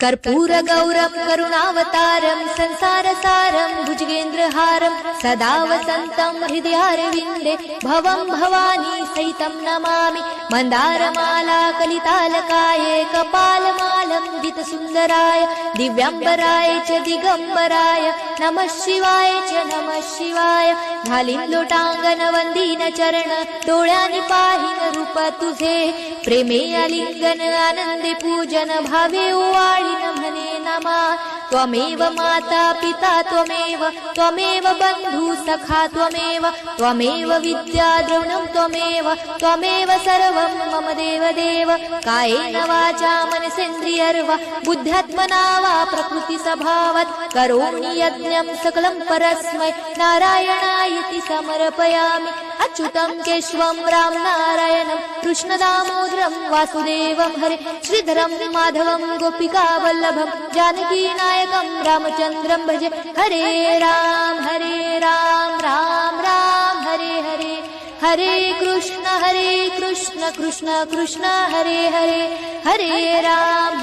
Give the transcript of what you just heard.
कर्पूरगौरं करुणावतारं संसारसारं भुजगेन्द्रहारं सदा वसन्तं हृदयारविन्दे भवं भवानी सहितं नमामि। मन्दारमाला कलितालकाये कपालमालं दितसुन्दराय दिव्याम्बराय च दिगम्बराय नमः शिवाय च नमः शिवाय। घालीन लोटांगण वंदीन चरण डोळ्याने पाहिन रूप तुझे प्रेमे आलिंगन आनंदे पूजन भावे ओवाळीन म्हणे नमा। त्वमेव माता पिता त्वमेव बंधु सखा त्वमेव विद्या द्रविणं त्वमेव सर्वं मम देव। कायेन वाचा मनसेन्द्रियर्वा बुद्ध्यात्मना वा प्रकृति स्वभावात् करोमि यज्ञं सकलं परस्मै नारायणायति समर्पयामि। अच्युतं केशवं राम नारायणं कृष्णदामोदरं वासुदेवं हरे श्रीधरं माधवं गोपिकावल्लभं जानकीनायकं रामचन्द्रं भजे। हरे राम राम राम हरे हरे हरे कृष्ण कृष्ण कृष्ण हरे हरे हरे राम